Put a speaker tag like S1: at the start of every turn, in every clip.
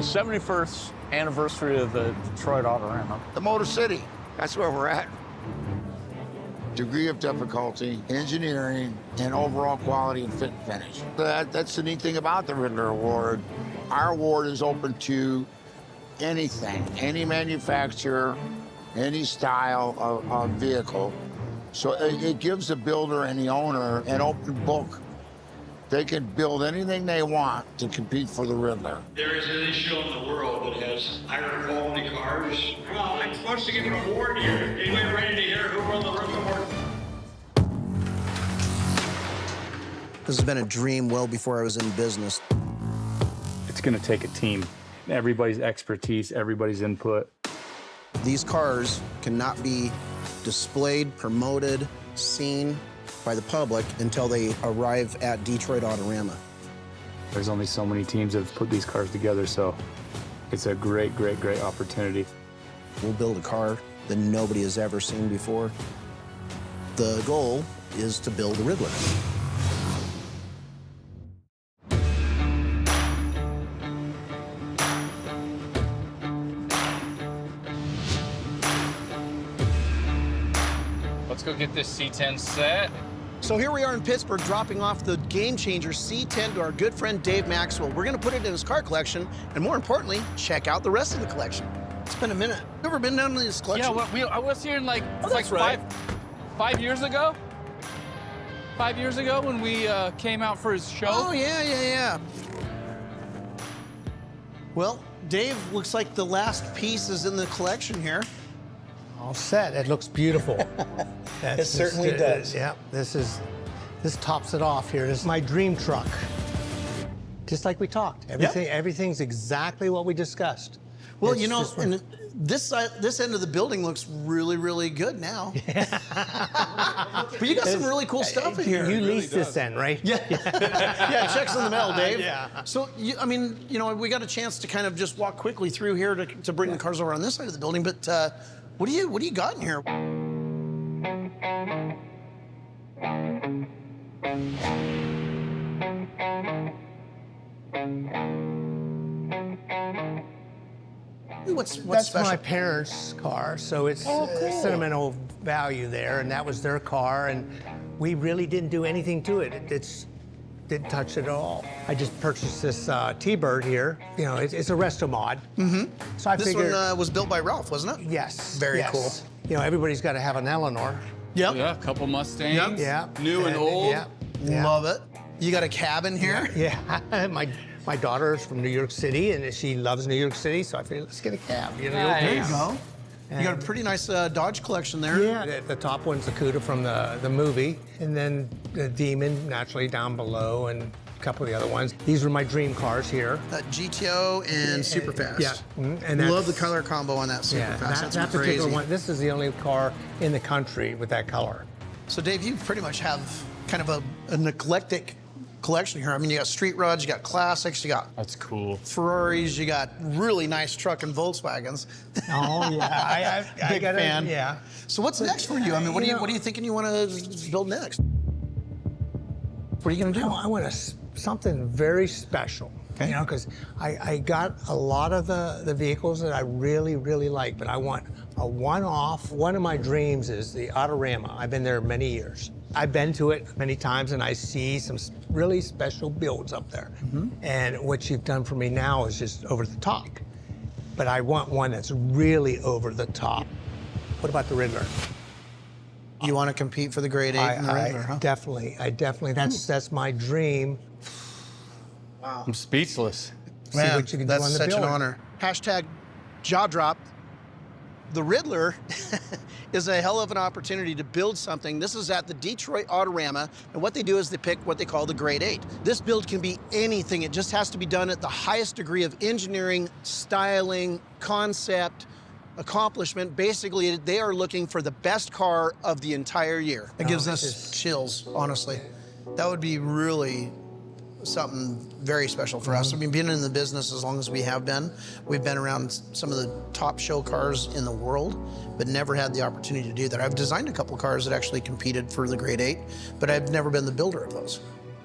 S1: 71st anniversary of the Detroit Autorama.
S2: The Motor City, that's where we're at. Degree of difficulty, engineering, and overall quality and fit and finish. That's the neat thing about the Riddler Award. Our award is open to anything, any manufacturer, any style of vehicle. So it gives the builder and the owner an open book. They can build anything they want to compete for the Riddler.
S3: There is any show in the world that has higher quality cars. Well, I'm supposed to get an award here. Anybody ready to hear who won the Riddle Award?
S4: This has been a dream well before I was in business.
S5: It's going to take a team. Everybody's expertise, everybody's input.
S4: These cars cannot be displayed, promoted, seen by the public until they arrive at Detroit Autorama.
S5: There's only so many teams that have put these cars together, so it's a great, great, great opportunity.
S4: We'll build a car that nobody has ever seen before. The goal is to build a Riddler.
S1: Let's go get this C10 set.
S4: So here we are in Pittsburgh, dropping off the game-changer C10 to our good friend Dave Maxwell. We're gonna put it in his car collection, and more importantly, check out the rest of the collection. It's been a minute. You ever been down to this collection?
S1: Yeah, I was here in like,
S4: right.
S1: five years ago. 5 years ago when we came out for his show.
S4: Oh, yeah. Well, Dave, looks like the last piece is in the collection here.
S6: All set. It looks beautiful.
S4: It certainly does.
S6: Yeah, this tops it off here. This is my dream truck. Just like we talked. Everything's exactly what we discussed.
S4: Well,
S6: It's
S4: you know,
S6: just-
S4: and this end of the building looks really, really good now. But you got some really cool stuff in here.
S6: You leased this then, right?
S4: Yeah. Yeah, checks in the mail, Dave.
S6: Yeah.
S4: So, I mean, you know, we got a chance to kind of just walk quickly through here to bring the cars over on this side of the building, but what do you got in here? What's
S6: That's
S4: special?
S6: my parents' car, so it's
S4: Oh, cool.
S6: sentimental value there, and that was their car, and we really didn't do anything to it. It didn't touch it at all. I just purchased this T-Bird here. You know, it's a resto mod. Mm-hmm. So I
S4: This
S6: figured,
S4: one was built by Ralph, wasn't it?
S6: yes,
S4: Very
S6: yes.
S4: cool.
S6: You know, everybody's got to have an Eleanor.
S4: Yep.
S1: Yeah, a couple Mustangs.
S6: Yeah.
S1: New and old.
S6: Yeah.
S4: Love it. You got a cabin here?
S6: Yeah. My daughter's from New York City, and she loves New York City, so I figured, let's get a cab. You know,
S1: Nice.
S4: There you go. You got a pretty nice Dodge collection there.
S6: Yeah, the top one's the Cuda from the movie, and then the Demon naturally down below, and a couple of the other ones. These were my dream cars here.
S4: GTO and Superfast.
S6: Yeah, and
S4: Love the
S6: that's-
S4: color combo on that Superfast.
S6: Yeah,
S4: That's
S6: that
S4: crazy.
S6: particular one. This is the only car in the country with that color.
S4: So, Dave, you pretty much have kind of an eclectic collection here. I mean, you got street rods, you got classics, you got
S1: That's cool.
S4: Ferraris, you got really nice truck and Volkswagens.
S6: Oh yeah, I
S4: Big
S6: got
S4: fan.
S6: Yeah.
S4: So, what's next for you? I mean, what are you thinking you want to build next? What are you going to do?
S6: I want something very special.
S4: Okay.
S6: You know, because I got a lot of the vehicles that I really, really like, but I want a one-off. One of my dreams is the Autorama. I've been there many years. I've been to it many times, and I see some really special builds up there.
S4: Mm-hmm.
S6: And what you've done for me now is just over the top. But I want one that's really over the top. What about the Riddler?
S4: You want to compete for the grade 8 and the Riddler, huh?
S6: Definitely. That's my dream.
S1: I'm speechless.
S6: See what you can do
S4: that's
S6: on the
S4: such an
S6: builder.
S4: honor. Hashtag jaw drop. The Riddler is a hell of an opportunity to build something. This is at the Detroit Autorama, and what they do is they pick what they call the grade 8. This build can be anything. It just has to be done at the highest degree of engineering, styling, concept, accomplishment. Basically, they are looking for the best car of the entire year. It gives us chills, honestly. That would be really something very special for us. I mean, being in the business as long as we have been, we've been around some of the top show cars in the world, but never had the opportunity to do that. I've designed a couple cars that actually competed for the grade 8, but I've never been the builder of those.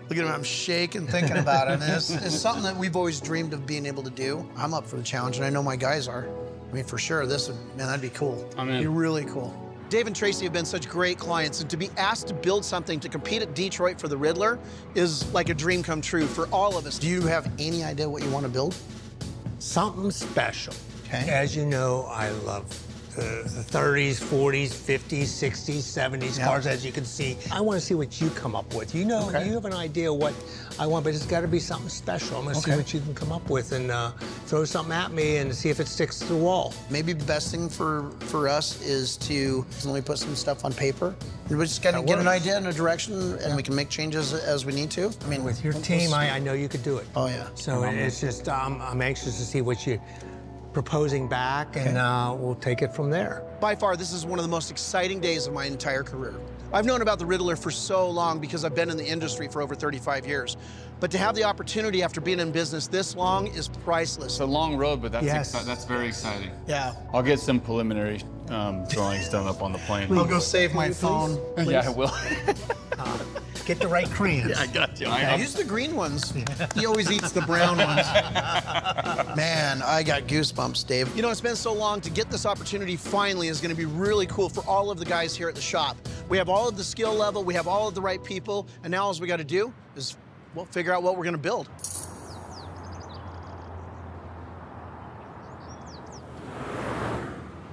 S4: Look at him, I'm shaking thinking about it. And it's something that we've always dreamed of being able to do. I'm up for the challenge, and I know my guys are. I mean, for sure, man, that'd be cool.
S5: I'm in.
S4: Be really cool. Dave and Tracy have been such great clients, and to be asked to build something to compete at Detroit for the Riddler is like a dream come true for all of us. Do you have any idea what you want to build?
S6: Something special.
S4: Okay.
S6: As you know, I love the 30s, 40s, 50s, 60s, 70s cars, as you can see. I want to see what you come up with. You know, you have an idea what I want, but it's got to be something special. I'm going to see what you can come up with and throw something at me and see if it sticks to the wall.
S4: Maybe the best thing for us is to let me put some stuff on paper. We just got to get an idea and a direction, and we can make changes as we need to. I mean,
S6: With your team, I know you could do it.
S4: Oh, yeah.
S6: So it's just, I'm anxious to see what you're proposing back, and we'll take it from there.
S4: By far, this is one of the most exciting days of my entire career. I've known about the Riddler for so long because I've been in the industry for over 35 years. But to have the opportunity after being in business this long is priceless.
S1: It's a long road, but that's
S6: Yes.
S1: that's very exciting.
S4: Yeah.
S5: I'll get some preliminary drawings done up on the plane.
S4: I'll go save my phone.
S5: Yeah, I will.
S6: Get the right crayons.
S5: I got you.
S4: Use the green ones. He always eats the brown ones. Man, I got goosebumps, Dave. You know, it's been so long. To get this opportunity finally is going to be really cool for all of the guys here at the shop. We have all of the skill level, we have all of the right people, and now all we got to do is, well, figure out what we're going to build.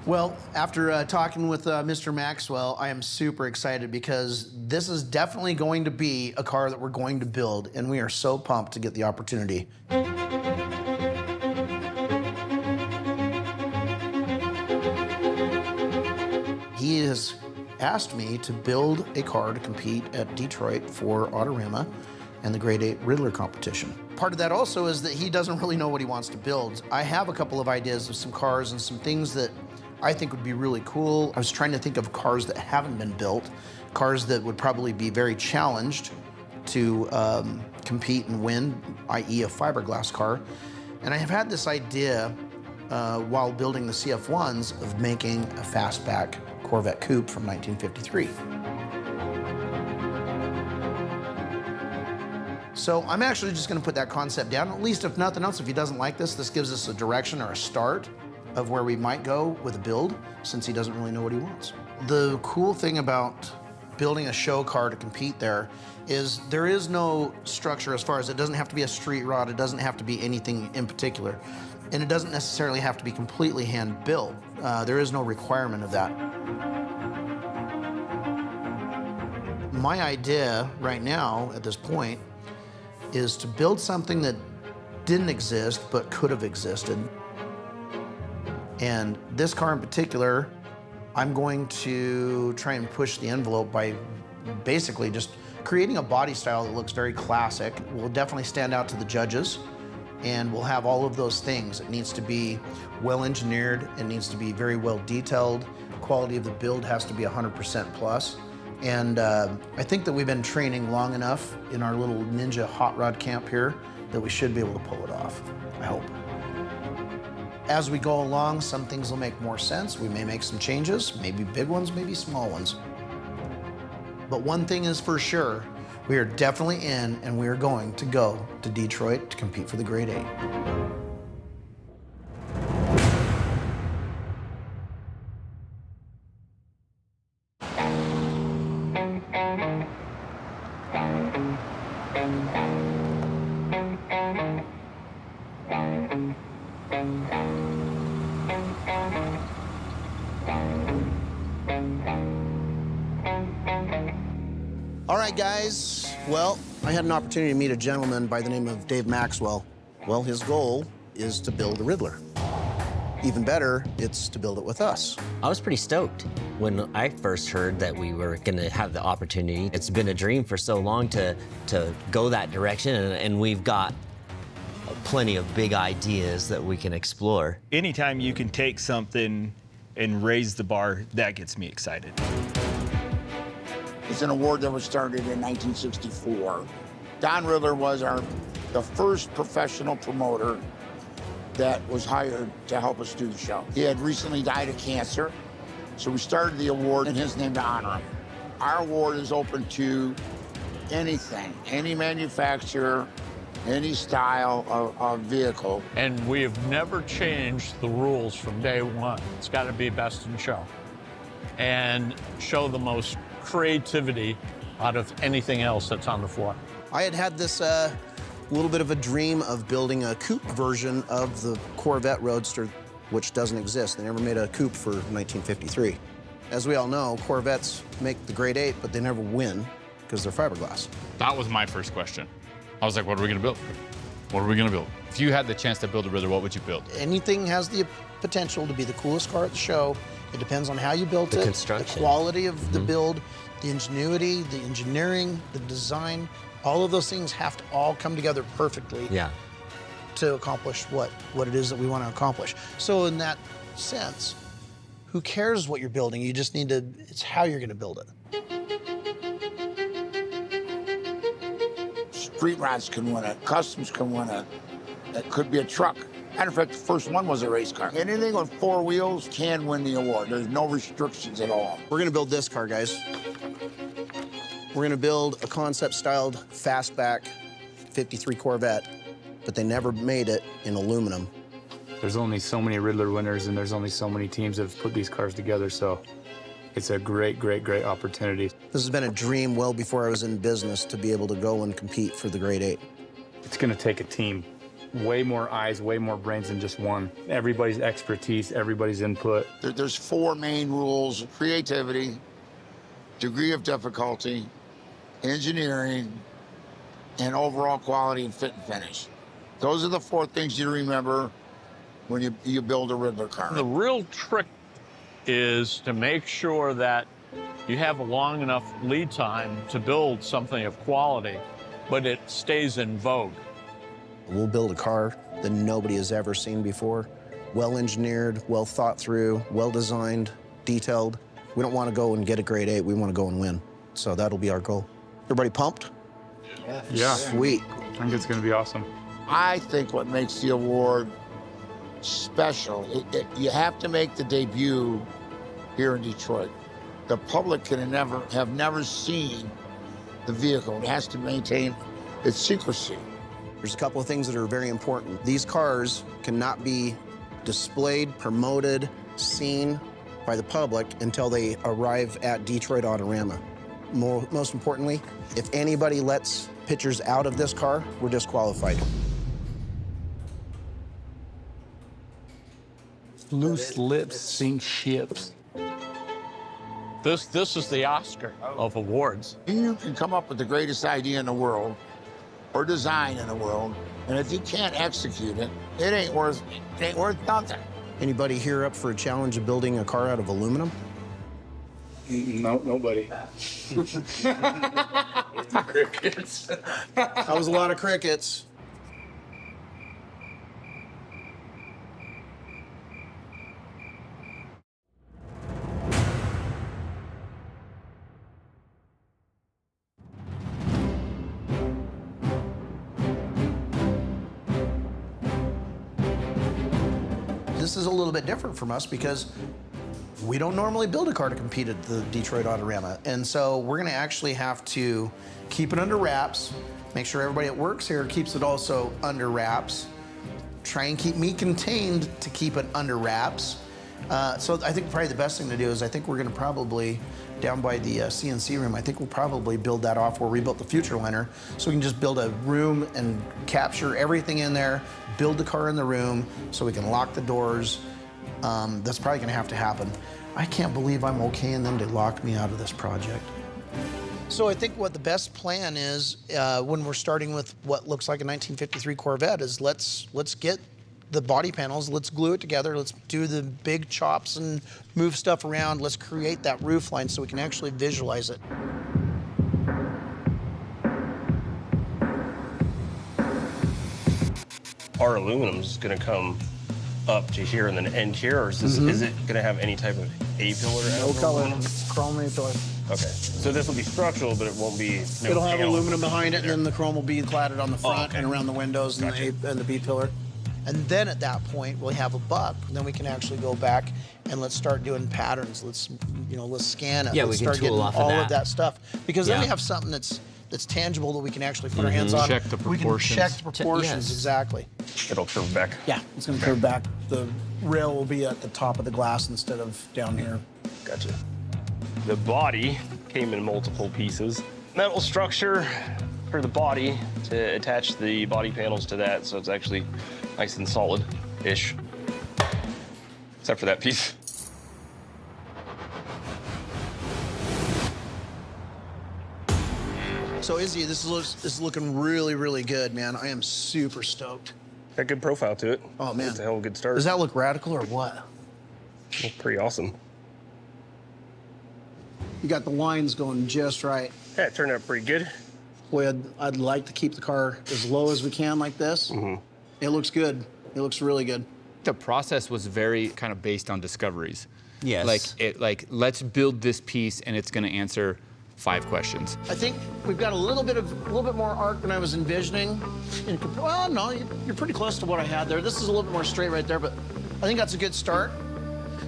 S4: Well, after talking with Mr. Maxwell, I am super excited because this is definitely going to be a car that we're going to build, and we are so pumped to get the opportunity. He has asked me to build a car to compete at Detroit for Autorama and the Grade 8 Riddler competition. Part of that also is that he doesn't really know what he wants to build. I have a couple of ideas of some cars and some things that I think would be really cool. I was trying to think of cars that haven't been built, cars that would probably be very challenged to compete and win, i.e. a fiberglass car. And I have had this idea while building the CF1s of making a fastback Corvette coupe from 1953. So I'm actually just gonna put that concept down. At least if nothing else, if he doesn't like this gives us a direction or a start of where we might go with a build, since he doesn't really know what he wants. The cool thing about building a show car to compete there is there is no structure as far as it doesn't have to be a street rod, it doesn't have to be anything in particular, and it doesn't necessarily have to be completely hand-built. There is no requirement of that. My idea right now, at this point, is to build something that didn't exist but could have existed. And this car in particular, I'm going to try and push the envelope by basically just creating a body style that looks very classic. Will definitely stand out to the judges, and we'll have all of those things. It needs to be well engineered, it needs to be very well detailed. Quality of the build has to be 100% plus. And I think that we've been training long enough in our little ninja hot rod camp here that we should be able to pull it off, I hope. As we go along, some things will make more sense. We may make some changes, maybe big ones, maybe small ones. But one thing is for sure, we are definitely in, and we are going to go to Detroit to compete for the Grade 8. All right, guys. Well, I had an opportunity to meet a gentleman by the name of Dave Maxwell. Well, his goal is to build a Riddler. Even better, it's to build it with us.
S7: I was pretty stoked when I first heard that we were gonna have the opportunity. It's been a dream for so long to go that direction, and we've got plenty of big ideas that we can explore.
S8: Anytime you can take something and raise the bar, that gets me excited.
S2: It's an award that was started in 1964. Don Ridler was the first professional promoter that was hired to help us do the show. He had recently died of cancer, so we started the award in his name to honor him. Our award is open to anything, any manufacturer, any style of vehicle.
S9: And we have never changed the rules from day one. It's got to be best in show and show the most creativity out of anything else that's on the floor.
S4: I had this little bit of a dream of building a coupe version of the Corvette Roadster, which doesn't exist. They never made a coupe for 1953. As we all know, Corvettes make the grade 8, but they never win because they're fiberglass.
S10: That was my first question. I was like, what are we gonna build? What are we gonna build? If you had the chance to build a Riddler, what would you build?
S4: Anything has the potential to be the coolest car at the show. It depends on how you built it, the
S7: construction,
S4: the quality of the build, the ingenuity, the engineering, the design. All of those things have to all come together perfectly to accomplish what it is that we want to accomplish. So in that sense, who cares what you're building? You just need to, it's how you're going to build it.
S2: Street rats can win it, customs can win it. It could be a truck. Matter of fact, the first one was a race car. Anything on 4 wheels can win the award. There's no restrictions at all.
S4: We're going to build this car, guys. We're going to build a concept-styled fastback 53 Corvette, but they never made it in aluminum.
S5: There's only so many Riddler winners, and there's only so many teams that have put these cars together, so it's a great, great, great opportunity.
S4: This has been a dream well before I was in business to be able to go and compete for the grade 8.
S5: It's gonna take a team. Way more eyes, way more brains than just one. Everybody's expertise, everybody's input.
S2: There's 4 main rules: creativity, degree of difficulty, engineering, and overall quality and fit and finish. Those are the 4 things you remember when you build a Riddler car.
S9: The real trick is to make sure that you have a long enough lead time to build something of quality, but it stays in vogue.
S4: We'll build a car that nobody has ever seen before, well engineered, well thought through, well designed, detailed. We don't want to go and get a grade 8, we want to go and win. So that'll be our goal. Everybody pumped?
S5: Yeah.
S4: Sweet.
S5: I think it's gonna be awesome.
S2: I think what makes the award special, you have to make the debut here in Detroit. The public can have never seen the vehicle. It has to maintain its secrecy.
S4: There's a couple of things that are very important. These cars cannot be displayed, promoted, seen by the public until they arrive at Detroit Autorama. Most importantly, if anybody lets pictures out of this car, we're disqualified.
S5: Loose lips sink ships.
S9: This is the Oscar of awards.
S2: You can come up with the greatest idea in the world or design in the world, and if you can't execute it, it ain't worth nothing.
S4: Anybody here up for a challenge of building a car out of aluminum?
S5: No, nobody.
S4: Crickets. That was a lot of crickets. This is a little bit different from us because we don't normally build a car to compete at the Detroit Autorama. And so we're gonna actually have to keep it under wraps, make sure everybody that works here keeps it also under wraps, try and keep me contained to keep it under wraps. So I think probably the best thing to do is I think we're gonna probably, down by the CNC room, I think we'll probably build that off where we built the Future Liner, so we can just build a room and capture everything in there, build the car in the room so we can lock the doors. That's probably gonna have to happen. I can't believe I'm okaying them to lock me out of this project. So I think what the best plan is when we're starting with what looks like a 1953 Corvette is let's get the body panels, let's glue it together, let's do the big chops and move stuff around, let's create that roof line so we can actually visualize it.
S11: Our aluminum is going to come up to here and then end here, or is it going to have any type of A-pillar?
S4: No color, it's chrome A-pillar.
S11: Okay, so this will be structural, but it won't be.
S4: It'll have aluminum behind it, and then the chrome will be cladded on the front and around the windows and the B-pillar. And then at that point, we'll have a buck, and then we can actually go back and let's start doing patterns. Let's scan it.
S7: Yeah,
S4: let's
S7: we can
S4: start
S7: tool
S4: getting
S7: off
S4: all
S7: of
S4: of that stuff. Because then we have something that's that's tangible that we can actually put our hands on.
S10: Check the
S4: We can
S10: proportions.
S4: check the proportions,
S7: Yes.
S4: exactly.
S11: It'll curve back.
S4: Yeah, it's gonna curve back. The rail will be at the top of the glass instead of down here.
S11: Gotcha. The body came in multiple pieces. Metal structure for the body to attach the body panels to that, so it's actually nice and solid-ish. Except for that piece.
S4: So Izzy, this is looking really, really good, man. I am super stoked.
S11: Got good profile to it.
S4: Oh, man.
S11: It's a hell of a good start.
S4: Does that look radical or what?
S11: Looks pretty awesome.
S4: You got the lines going just right.
S11: Yeah, it turned out pretty good.
S4: Boy, I'd like to keep the car as low as we can like this.
S11: Mm-hmm.
S4: It looks good. It looks really good.
S10: The process was very kind of based on discoveries.
S7: Yes.
S10: Like let's build this piece and it's going to answer 5 questions.
S4: I think we've got a little bit more arc than I was envisioning. Well, no, you're pretty close to what I had there. This is a little bit more straight right there, but I think that's a good start.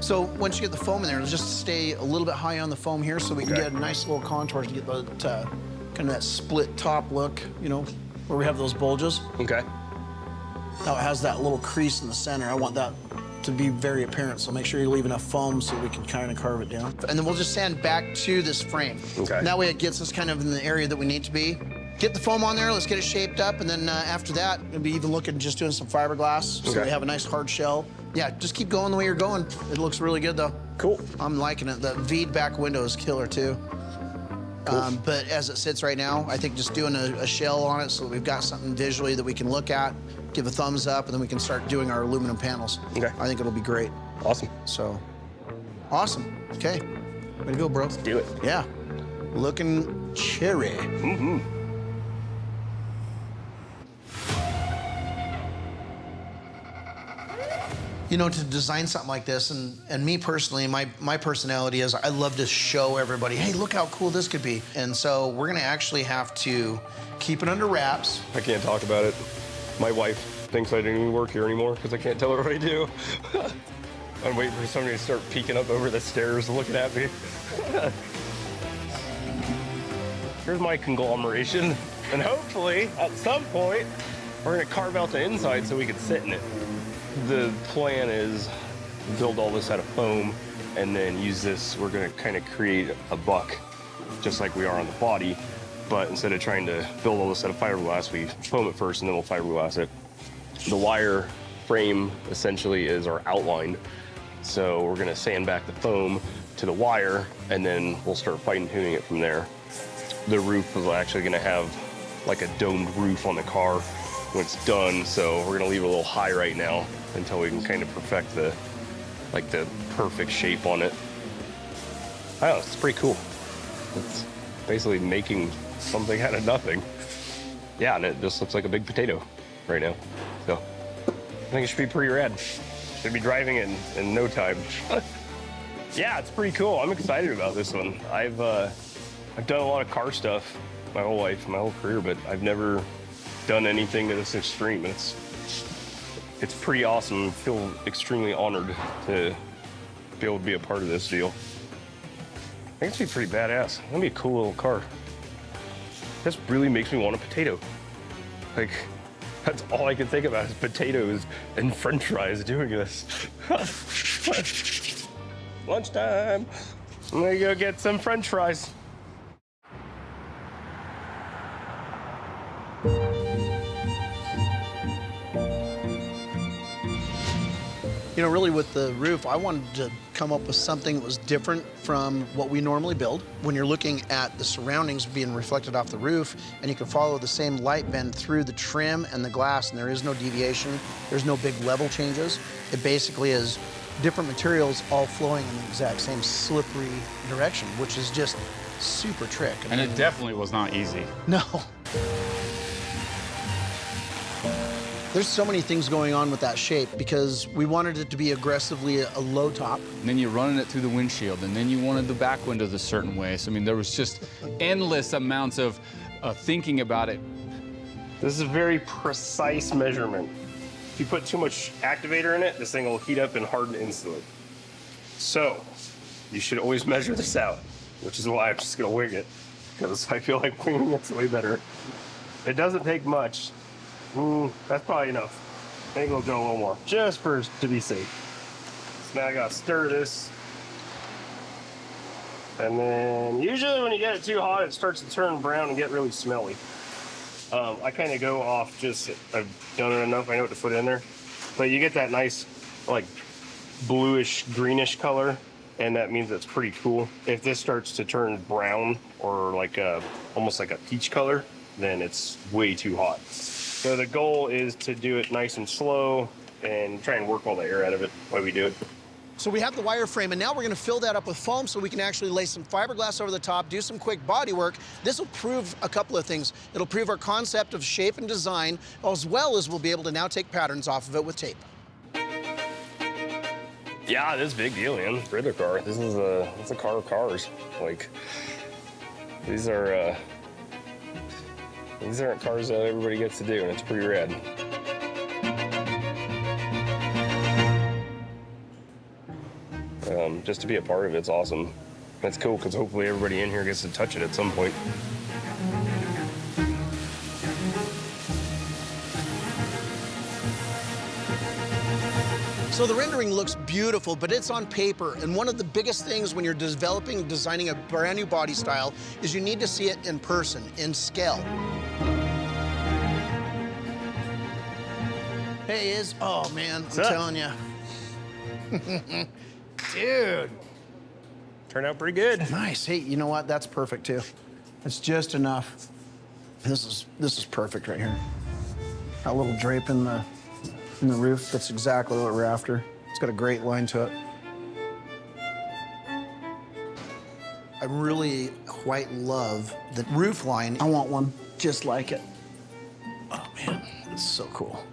S4: So once you get the foam in there, just stay a little bit high on the foam here so we can get a nice little contour to get the kind of that split top look, you know, where we have those bulges.
S11: Okay.
S4: Now it has that little crease in the center. I want that to be very apparent, so make sure you leave enough foam so we can kind of carve it down. And then we'll just sand back to this frame.
S11: Okay.
S4: And that way it gets us kind of in the area that we need to be. Get the foam on there, let's get it shaped up, and then after that, we'll be even looking just doing some fiberglass so we have a nice hard shell. Yeah, just keep going the way you're going. It looks really good though.
S11: Cool.
S4: I'm liking it. The V'd back window is killer too. Cool. But as it sits right now, I think just doing a shell on it so that we've got something visually that we can look at, give a thumbs up, and then we can start doing our aluminum panels.
S11: Okay.
S4: I think it'll be great.
S11: Awesome.
S4: So, awesome. Okay. Way to go, bro.
S11: Let's do it.
S4: Yeah. Looking cherry.
S11: Mm-hmm.
S4: You know, to design something like this, and me personally, my personality is I love to show everybody, hey, look how cool this could be. And so we're gonna actually have to keep it under wraps.
S11: I can't talk about it. My wife thinks I don't even work here anymore because I can't tell her what I do. I'm waiting for somebody to start peeking up over the stairs looking at me. Here's my conglomeration, and hopefully, at some point, we're gonna carve out the inside so we can sit in it. The plan is build all this out of foam and then use this. We're gonna kind of create a buck just like we are on the body, but instead of trying to build all this out of fiberglass, we foam it first and then we'll fiberglass it. The wire frame essentially is our outline. So we're gonna sand back the foam to the wire and then we'll start fine tuning it from there. The roof is actually gonna have like a domed roof on the car when it's done, so we're gonna leave it a little high right now until we can kind of perfect the perfect shape on it. Oh, it's pretty cool. It's basically making something out of nothing. Yeah, and it just looks like a big potato right now. So I think it should be pretty rad. Should be driving it in no time. Yeah, it's pretty cool. I'm excited about this one. I've done a lot of car stuff my whole life, my whole career, but I've never done anything to this extreme. And it's pretty awesome. I feel extremely honored to be able to be a part of this deal. I think it's gonna be pretty badass. It's gonna be a cool little car. This really makes me want a potato. Like, that's all I can think about is potatoes and French fries doing this. Lunchtime. I'm gonna go get some French fries.
S4: You know, really with the roof, I wanted to come up with something that was different from what we normally build. When you're looking at the surroundings being reflected off the roof, and you can follow the same light bend through the trim and the glass, and there is no deviation, there's no big level changes. It basically is different materials all flowing in the exact same slippery direction, which is just super trick.
S10: And it definitely was not easy.
S4: No. There's so many things going on with that shape because we wanted it to be aggressively a low top.
S10: And then you're running it through the windshield, and then you wanted the back windows a certain way. So, I mean, there was just endless amounts of thinking about it.
S11: This is a very precise measurement. If you put too much activator in it, this thing will heat up and harden instantly. So, you should always measure this out, which is why I'm just gonna wing it. because I feel like winging it's way better. It doesn't take much. That's probably enough. I think we'll go a little more, just to be safe. So now I gotta stir this. And then usually when you get it too hot, it starts to turn brown and get really smelly. I kind of go off I've done it enough, I know what to put in there. But you get that nice, like, bluish, greenish color, and that means it's pretty cool. If this starts to turn brown or like almost like a peach color, then it's way too hot. So the goal is to do it nice and slow and try and work all the air out of it while we do it.
S4: So we have the wireframe, and now we're gonna fill that up with foam so we can actually lay some fiberglass over the top, do some quick body work. This will prove a couple of things. It'll prove our concept of shape and design, as well as we'll be able to now take patterns off of it with tape.
S11: Yeah, this is a big deal, man. Riddler car. This is it's a car of cars. Like, these aren't cars that everybody gets to do, and it's pretty rad. Just to be a part of it's awesome. That's cool, because hopefully everybody in here gets to touch it at some point.
S4: So the rendering looks beautiful, but it's on paper. And one of the biggest things when you're developing and designing a brand new body style is you need to see it in person, in scale. Hey, oh man, I'm telling you. Dude.
S11: Turned out pretty good.
S4: Nice. Hey, you know what? That's perfect too. It's just enough. This is perfect right here. A little drape in the roof. That's exactly what we're after. It's got a great line to it. I really quite love the roof line. I want one just like it. Oh man, it's so cool.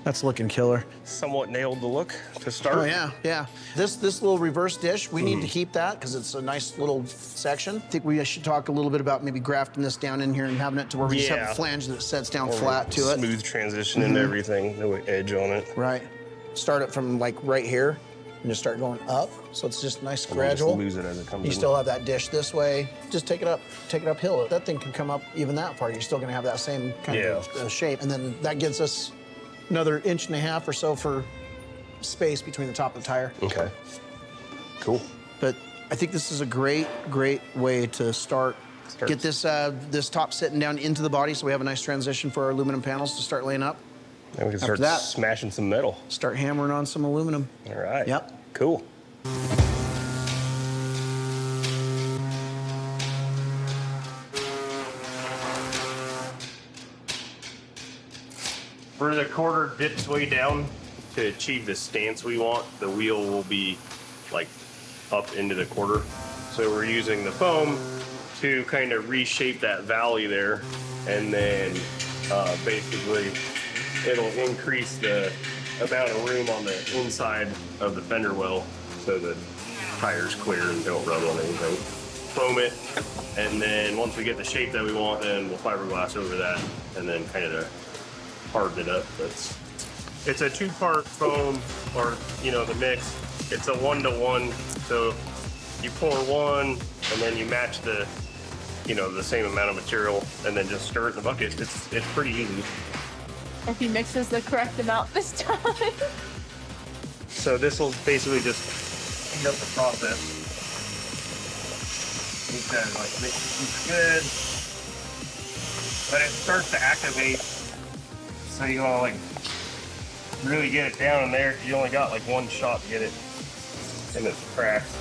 S4: That's looking killer.
S11: Somewhat nailed the look to start.
S4: Oh yeah, yeah. This little reverse dish, we need to keep that because it's a nice little section. I think we should talk a little bit about maybe grafting this down in here and having it to where we just have a flange that sets down flat to it.
S11: Smooth transition into everything, no edge on it.
S4: Right. Start it from like right here and just start going up. So it's just nice gradual.
S11: Just lose it as it comes
S4: You
S11: in.
S4: still have that dish this way. Just take it uphill. That thing can come up even that far. You're still gonna have that same kind of shape. And then that gives us another 1.5 inches or so for space between the top of the tire.
S11: Okay. Cool.
S4: But I think this is a great, great way to start. Get this this top sitting down into the body so we have a nice transition for our aluminum panels to start laying up.
S11: And we can start smashing some metal.
S4: Start hammering on some aluminum.
S11: All right.
S4: Yep.
S11: Cool. For the quarter dips way down, to achieve the stance we want, the wheel will be like up into the quarter. So we're using the foam to kind of reshape that valley there, and then basically it'll increase the amount of room on the inside of the fender well so the tire's clear and don't rub on anything. Foam it, and then once we get the shape that we want, then we'll fiberglass over that and then kind of harden it up. It's a 2-part foam, or the mix. It's a 1-to-1, so you pour one and then you match the the same amount of material and then just stir it in the bucket. It's pretty easy.
S12: If he mixes the correct amount this time.
S11: So this will basically just speed up the process. Need to mix it good, but it starts to activate. So you want to really get it down in there, because you only got one shot to get it in its cracks.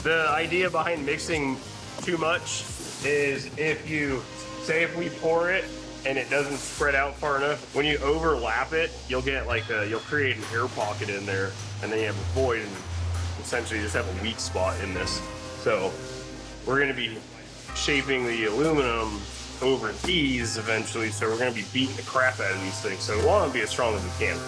S11: The idea behind mixing too much is if we pour it and it doesn't spread out far enough, when you overlap it, you'll get you'll create an air pocket in there, and then you have a void and essentially just have a weak spot in this. So we're going to be shaping the aluminum over these eventually, so we're going to be beating the crap out of these things. So we want to be as strong as we can.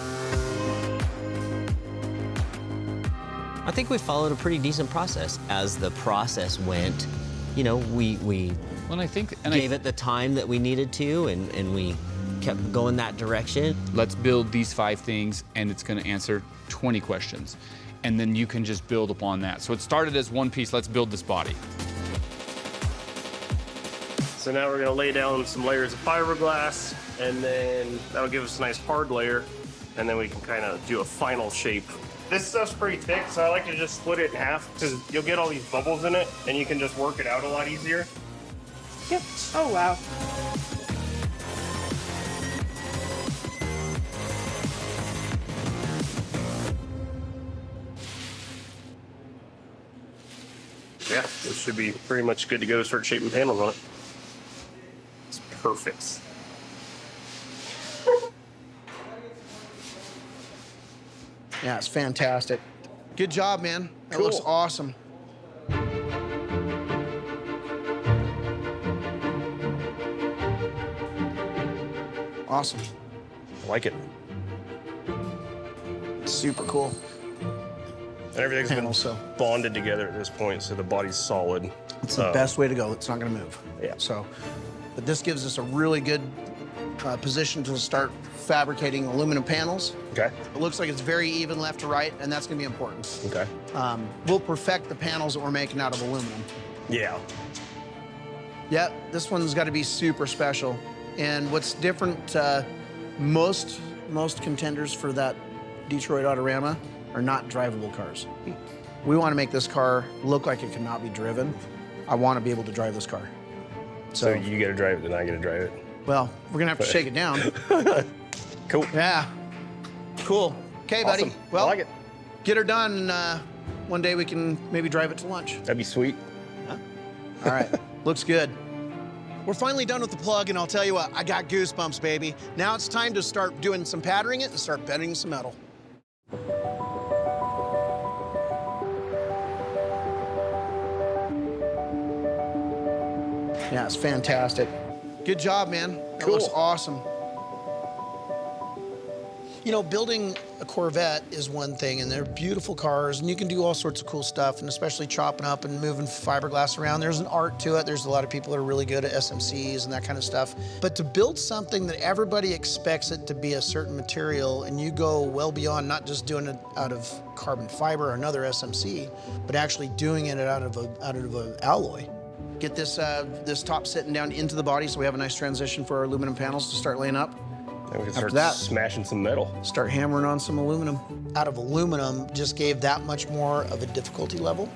S7: I think we followed a pretty decent process. As the process went, we gave it the time that we needed to, and we kept going that direction.
S10: Let's build these 5 things, and it's going to answer 20 questions. and then you can just build upon that. So it started as one piece, let's build this body.
S11: So now we're gonna lay down some layers of fiberglass, and then that'll give us a nice hard layer, and then we can kind of do a final shape. This stuff's pretty thick, so I like to just split it in half, because you'll get all these bubbles in it, and you can just work it out a lot easier.
S12: Yep. Oh, wow.
S11: Yeah, this should be pretty much good to go to start shaping panels on it. It's perfect.
S4: Yeah, it's fantastic. Good job, man. That
S11: Cool.
S4: looks awesome. Awesome.
S11: I like it.
S4: Super cool.
S11: And everything's
S4: Panels,
S11: been
S4: so.
S11: bonded together at this point, so the body's solid.
S4: It's the best way to go. It's not going to move.
S11: Yeah.
S4: So, but this gives us a really good position to start fabricating aluminum panels.
S11: Okay.
S4: It looks like it's very even left to right, and that's going to be important.
S11: Okay.
S4: We'll perfect the panels that we're making out of aluminum.
S11: Yeah.
S4: Yeah, this one's got to be super special. And what's different, most contenders for that Detroit Autorama are not drivable cars. We want to make this car look like it cannot be driven. I want to be able to drive this car.
S11: So you get to drive it, then I get to drive it.
S4: Well, we're gonna have to shake it down.
S11: Cool.
S4: Yeah. Cool. Okay, buddy.
S11: Awesome.
S4: Well,
S11: I like it.
S4: get her done. One day we can maybe drive it to lunch.
S11: That'd be sweet.
S4: Huh? All right. Looks good. We're finally done with the plug, and I'll tell you what, I got goosebumps, baby. Now it's time to start doing some patterning it and start bending some metal. Yeah, it's fantastic. Good job, man. That looks awesome. You know, building a Corvette is one thing, and they're beautiful cars, and you can do all sorts of cool stuff, and especially chopping up and moving fiberglass around. There's an art to it. There's a lot of people that are really good at SMCs and that kind of stuff. But to build something that everybody expects it to be a certain material, and you go well beyond not just doing it out of carbon fiber or another SMC, but actually doing it out of an alloy. Get this this top sitting down into the body so we have a nice transition for our aluminum panels to start laying up.
S11: And we can
S4: After
S11: start
S4: that,
S11: smashing some metal.
S4: Start hammering on some aluminum. Out of aluminum just gave that much more of a difficulty level.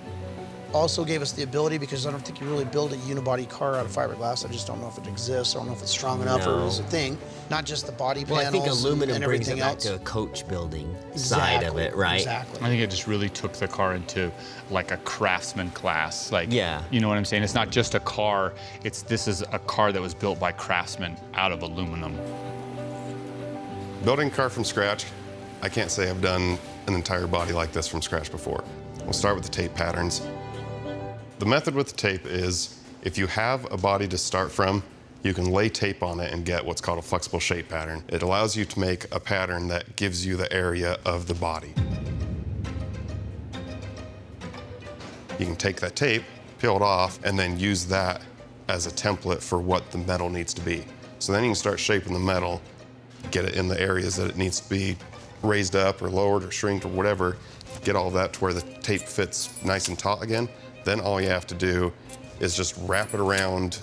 S4: Also gave us the ability, because I don't think you really build a unibody car out of fiberglass. I just don't know if it exists. I don't know if it's strong enough or is a thing. Not just the body panels.
S7: Well, I think aluminum
S4: and
S7: brings it
S4: everything
S7: back
S4: else.
S7: to a coach building side of it, right?
S4: Exactly.
S10: I think it just really took the car into like a craftsman class. Like,
S7: yeah.
S10: You know what I'm saying? It's not just a car. This is a car that was built by craftsmen out of aluminum.
S13: Building a car from scratch, I can't say I've done an entire body like this from scratch before. We'll start with the tape patterns. The method with the tape is, if you have a body to start from, you can lay tape on it and get what's called a flexible shape pattern. It allows you to make a pattern that gives you the area of the body. You can take that tape, peel it off, and then use that as a template for what the metal needs to be. So then you can start shaping the metal, get it in the areas that it needs to be raised up or lowered or shrinked or whatever, get all that to where the tape fits nice and taut again. Then all you have to do is just wrap it around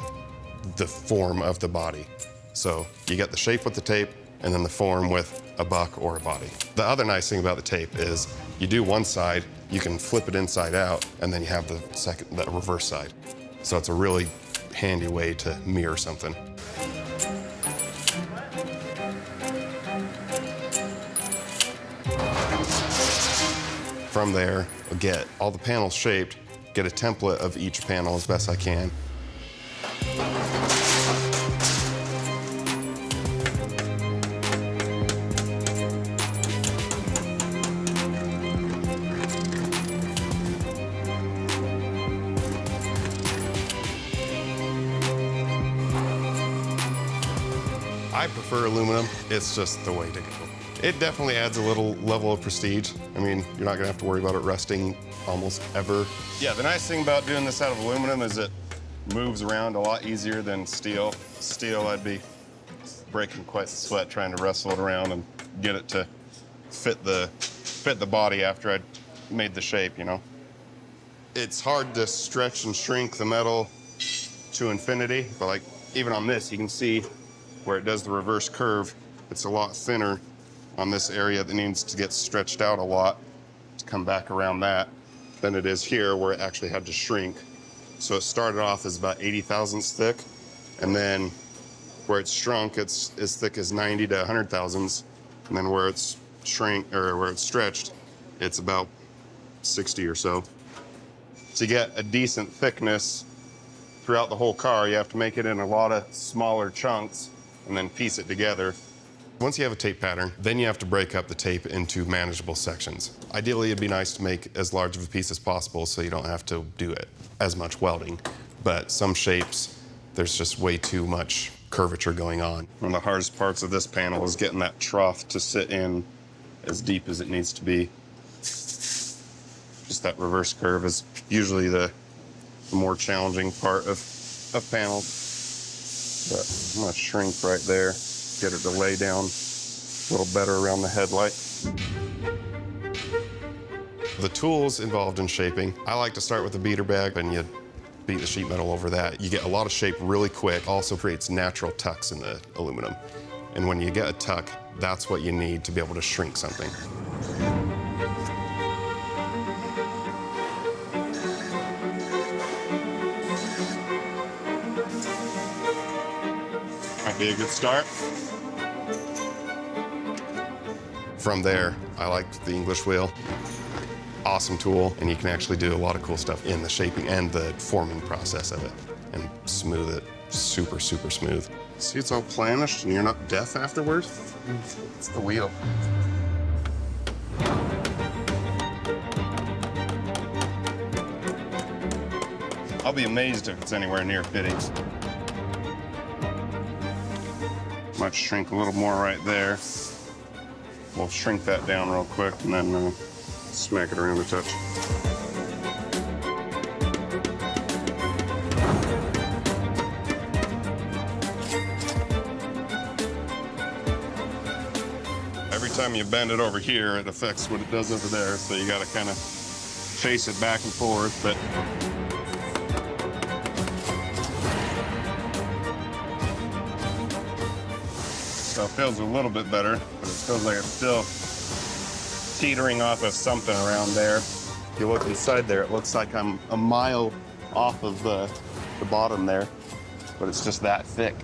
S13: the form of the body. So you get the shape with the tape and then the form with a buck or a body. The other nice thing about the tape is you do one side, you can flip it inside out, and then you have the reverse side. So it's a really handy way to mirror something. From there, I'll get all the panels shaped, get a template of each panel as best I can. I prefer aluminum. It's just the way to go. It definitely adds a little level of prestige. I mean, you're not gonna have to worry about it rusting almost ever. Yeah, the nice thing about doing this out of aluminum is it moves around a lot easier than steel. Steel, I'd be breaking quite the sweat trying to wrestle it around and get it to fit the body after I'd made the shape, you know. It's hard to stretch and shrink the metal to infinity, but like even on this, you can see where it does the reverse curve. It's a lot thinner on this area that needs to get stretched out a lot to come back around that than it is here where it actually had to shrink. So it started off as about 80 thousandths thick, and then where it's shrunk, it's as thick as 90 to 100 thousandths, and then where it's where it's stretched, it's about 60 or so. To get a decent thickness throughout the whole car, you have to make it in a lot of smaller chunks and then piece it together. Once you have a tape pattern, then you have to break up the tape into manageable sections. Ideally, it'd be nice to make as large of a piece as possible so you don't have to do it as much welding. But some shapes, there's just way too much curvature going on. One of the hardest parts of this panel is getting that trough to sit in as deep as it needs to be. Just that reverse curve is usually the more challenging part of panels. But I'm gonna shrink right there, get it to lay down a little better around the headlight. The tools involved in shaping, I like to start with a beater bag, and you beat the sheet metal over that. You get a lot of shape really quick, also creates natural tucks in the aluminum. And when you get a tuck, that's what you need to be able to shrink something. Might be a good start. From there, I liked the English wheel. Awesome tool, and you can actually do a lot of cool stuff in the shaping and the forming process of it, and smooth it super, super smooth. See, it's all planished, and you're not deaf afterwards? It's the wheel. I'll be amazed if it's anywhere near fitting. Might shrink a little more right there. We'll shrink that down real quick, and then smack it around a touch. Every time you bend it over here, it affects what it does over there, so you gotta kind of chase it back and forth, but so it feels a little bit better, but it feels like it's still teetering off of something around there. If you look inside there, it looks like I'm a mile off of the bottom there, but it's just that thick.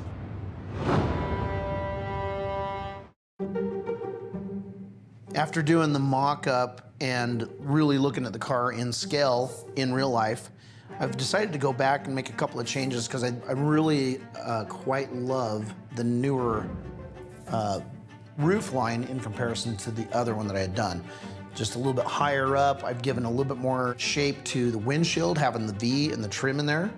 S4: After doing the mock-up and really looking at the car in scale, in real life, I've decided to go back and make a couple of changes because I really quite love the newer roof line in comparison to the other one that I had done. Just a little bit higher up. I've given a little bit more shape to the windshield, having the V and the trim in there.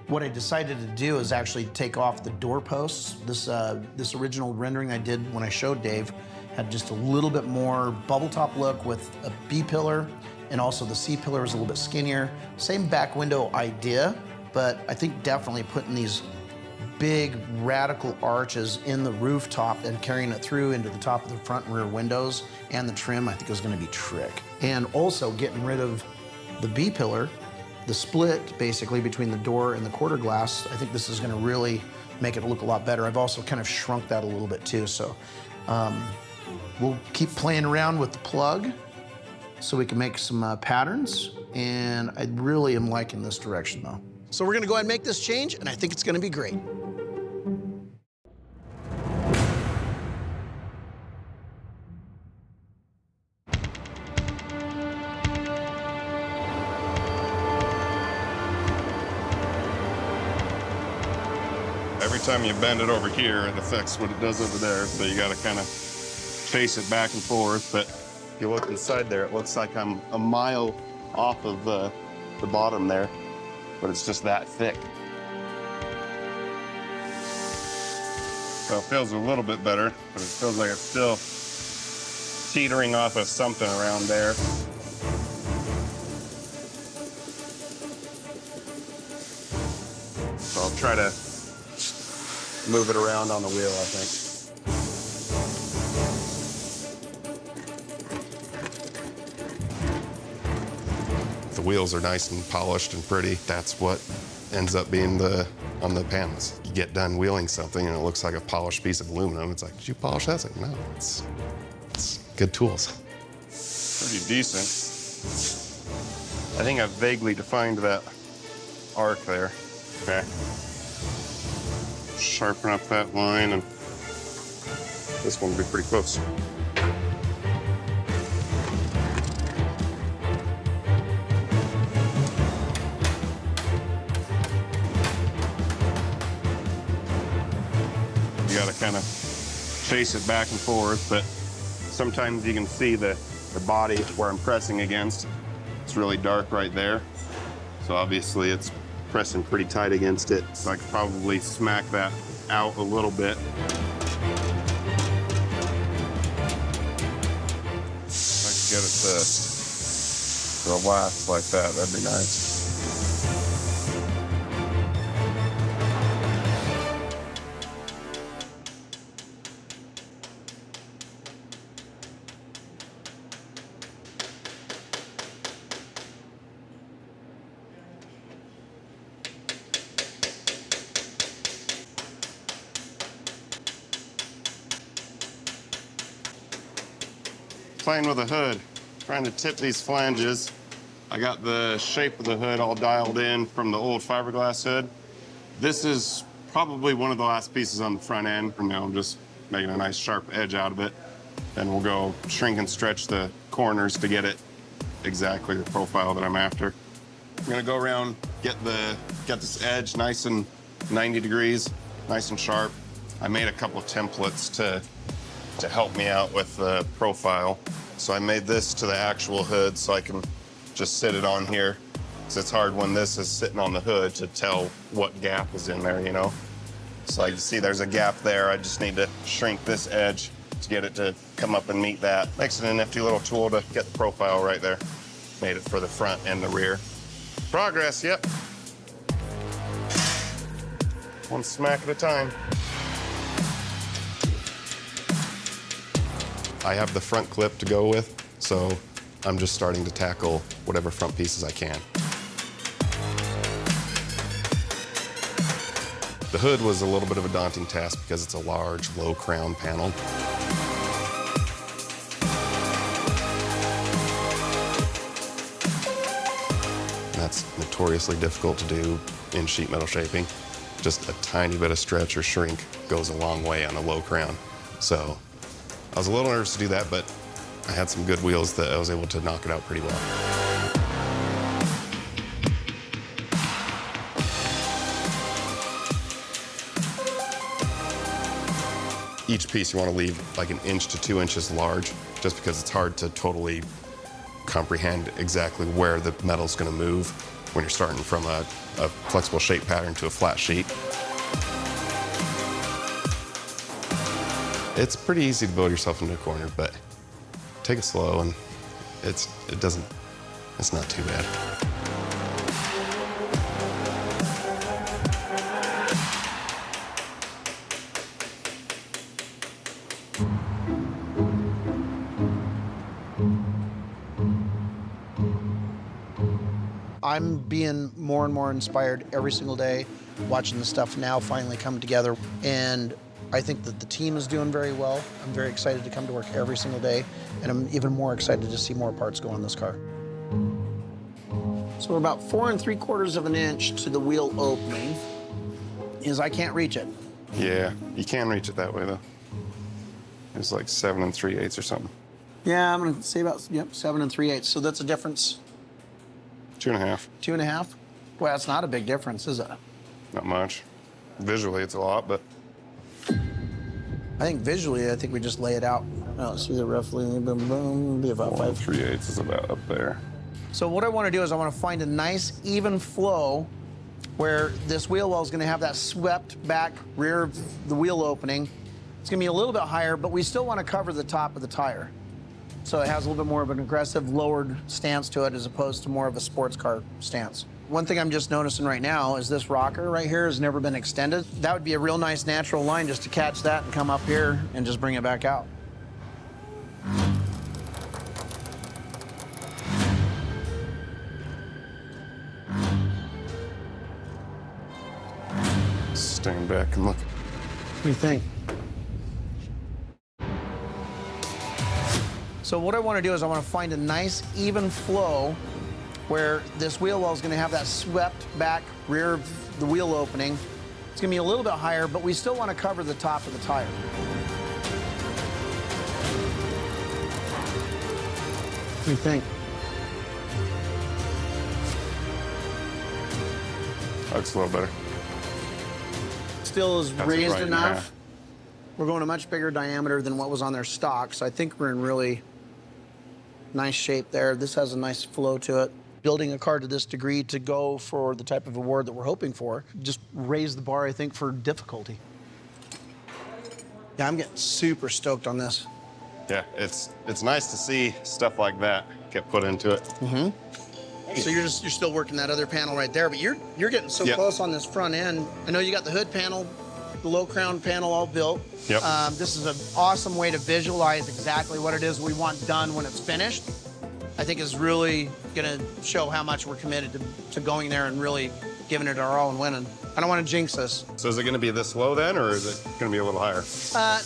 S4: What I decided to do is actually take off the door posts. This original rendering I did when I showed Dave had just a little bit more bubble top look with a B pillar, and also the C pillar was a little bit skinnier. Same back window idea, but I think definitely putting these big radical arches in the rooftop and carrying it through into the top of the front and rear windows and the trim, I think is going to be trick. And also getting rid of the B pillar, the split basically between the door and the quarter glass. I think this is going to really make it look a lot better. I've also kind of shrunk that a little bit too, so we'll keep playing around with the plug so we can make some patterns, and I really am liking this direction though. So we're going to go ahead and make this change, and I think it's going to be great.
S13: Every time you bend it over here, it affects what it does over there, so you gotta kind of chase it back and forth, but if you look inside there, it looks like I'm a mile off of the bottom there, but it's just that thick. So it feels a little bit better, but it feels like it's still teetering off of something around there. So I'll try to move it around on the wheel, I think. the wheels are nice and polished and pretty, that's what ends up being on the panels. You get done wheeling something and it looks like a polished piece of aluminum. It's like, did you polish that? It's like, no, it's good tools. Pretty decent. I think I've vaguely defined that arc there. Okay. Sharpen up that line, and this one will be pretty close. You gotta kind of chase it back and forth, but sometimes you can see the body where I'm pressing against. It's really dark right there. So obviously it's pressing pretty tight against it. So I could probably smack that out a little bit. If I could get it to relax like that, that'd be nice. Playing with the hood, trying to tip these flanges. I got the shape of the hood all dialed in from the old fiberglass hood. This is probably one of the last pieces on the front end. For now, I'm just making a nice sharp edge out of it. Then we'll go shrink and stretch the corners to get it exactly the profile that I'm after. I'm gonna go around, get this edge nice and 90 degrees, nice and sharp. I made a couple of templates to help me out with the profile. So I made this to the actual hood so I can just sit it on here. So it's hard when this is sitting on the hood to tell what gap is in there, you know? So you see there's a gap there. I just need to shrink this edge to get it to come up and meet that. Makes it a nifty little tool to get the profile right there. Made it for the front and the rear. Progress, yep. One smack at a time. I have the front clip to go with, so I'm just starting to tackle whatever front pieces I can. The hood was a little bit of a daunting task because it's a large, low crown panel. And that's notoriously difficult to do in sheet metal shaping. Just a tiny bit of stretch or shrink goes a long way on a low crown. So I was a little nervous to do that, but I had some good wheels that I was able to knock it out pretty well. Each piece you want to leave like 1 inch to 2 inches large, just because it's hard to totally comprehend exactly where the metal's going to move when you're starting from a flexible shape pattern to a flat sheet. It's pretty easy to build yourself into a corner, but take it slow and it's not too bad.
S4: I'm being more and more inspired every single day, watching the stuff now finally come together. And I think that the team is doing very well. I'm very excited to come to work every single day, and I'm even more excited to see more parts go on this car. So we're about 4 3/4 of an inch to the wheel opening, is I can't reach it.
S13: Yeah, you can reach it that way though. It's like 7 3/8 or something.
S4: Yeah, I'm gonna say about, yep, 7 3/8. So that's a difference.
S13: 2.5.
S4: 2.5? Well, that's not a big difference, is it?
S13: Not much. Visually, it's a lot, but
S4: I think visually, I think we just lay it out. Oh, see the roughly, boom, boom, be about
S13: 5 3/8 is about up there.
S4: So what I want to do is I want to find a nice, even flow where this wheel well is going to have that swept back rear of the wheel opening. It's going to be a little bit higher, but we still want to cover the top of the tire. So it has a little bit more of an aggressive, lowered stance to it as opposed to more of a sports car stance. One thing I'm just noticing right now is this rocker right here has never been extended. That would be a real nice natural line just to catch that and come up here and just bring it back out.
S13: stand back and look.
S4: What do you think? So what I want to do is I want to find a nice even flow where this wheel well is going to have that swept back rear of the wheel opening. It's going to be a little bit higher, but we still want to cover the top of the tire. What do you think?
S13: Looks a little better.
S4: Still is
S13: That's
S4: raised
S13: right,
S4: enough.
S13: yeah.
S4: We're going a much bigger diameter than what was on their stock, so I think we're in really nice shape there. This has a nice flow to it. Building a car to this degree to go for the type of award that we're hoping for just raised the bar, I think, for difficulty. Yeah, I'm getting super stoked on this.
S13: Yeah, it's nice to see stuff like that get put into it.
S4: So you're still working that other panel right there, but you're getting so
S13: Yep.
S4: close on this front end. I know you got the hood panel, the low crown panel all built.
S13: Yep.
S4: This is an awesome way to visualize exactly what it is we want done when it's finished. I think is really gonna show how much we're committed to going there and really giving it our all and winning. I don't want to jinx us.
S13: So is it going to be this low then, or is it going to be a little higher?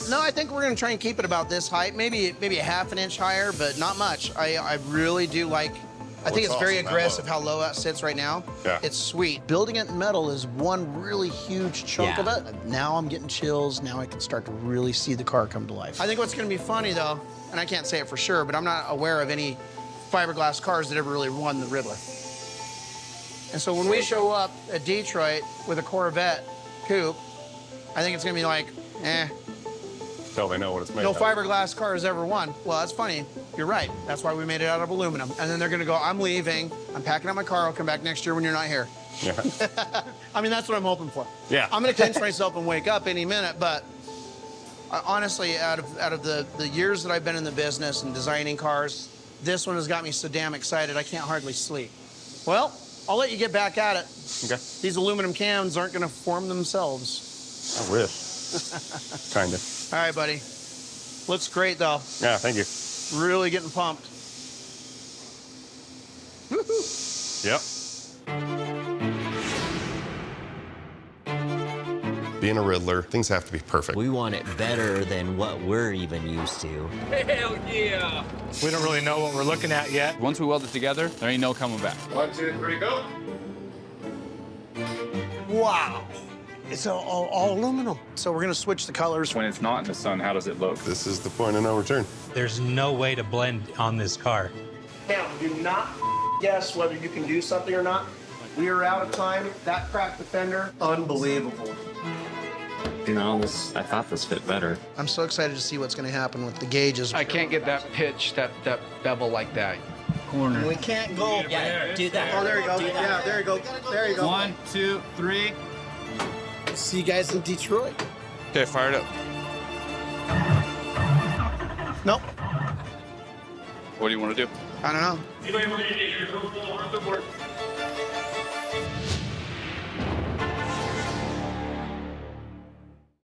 S4: No, I think we're gonna try and keep it about this height, maybe a half an inch higher, but not much. I really do like. I think it's very
S13: awesome, that
S4: aggressive
S13: low.
S4: how low that sits right now.
S13: Yeah.
S4: It's sweet. Building it in metal is one really huge chunk of it. Now I'm getting chills. Now I can start to really see the car come to life. I think what's gonna be funny though, and I can't say it for sure, but I'm not aware of any fiberglass cars that ever really won the Riddler. And so when we show up at Detroit with a Corvette coupe, I think it's gonna be like,
S13: Until they know what it's made
S4: no
S13: of.
S4: fiberglass car has ever won. Well, that's funny. You're right. That's why we made it out of aluminum. And then they're gonna go, I'm leaving. I'm packing up my car. I'll come back next year when you're not here.
S13: Yeah.
S4: I mean, that's what I'm hoping for.
S13: Yeah.
S4: I'm gonna pinch myself and wake up any minute, but honestly, out of the years that I've been in the business and designing cars, this one has got me so damn excited I can't hardly sleep. Well, I'll let you get back at it.
S13: Okay.
S4: These aluminum cans aren't gonna form themselves.
S13: I wish. Kind of.
S4: All right, buddy. Looks great, though.
S13: Yeah, thank you.
S4: Really getting pumped. Woohoo!
S13: Yep. Being a Riddler, things have to be perfect.
S7: We want it better than what we're even used to.
S10: Hell yeah!
S6: We don't really know what we're looking at yet.
S10: Once we weld it together, there ain't no coming back.
S3: 1, 2, 3, go.
S4: Wow. It's all aluminum. So we're gonna switch the colors.
S5: When it's not in the sun, how does it look?
S13: This is the point of no return.
S6: There's no way to blend on this car.
S4: Now, do not guess whether you can do something or not. We are out of time. That cracked the fender. Unbelievable.
S14: You know, I thought this fit better.
S4: I'm so excited to see what's gonna happen with the gauges.
S1: I can't get that pitch, that bevel like that. Corner.
S4: We can't go.
S7: Yeah, do that.
S4: Oh, there you go. Yeah, there you go. There you go.
S1: 1, 2, 3.
S4: See you guys in Detroit.
S8: Okay, fire it up.
S4: Nope.
S10: What do you want to do?
S4: I don't know.
S3: Anybody ready to hear who won the award?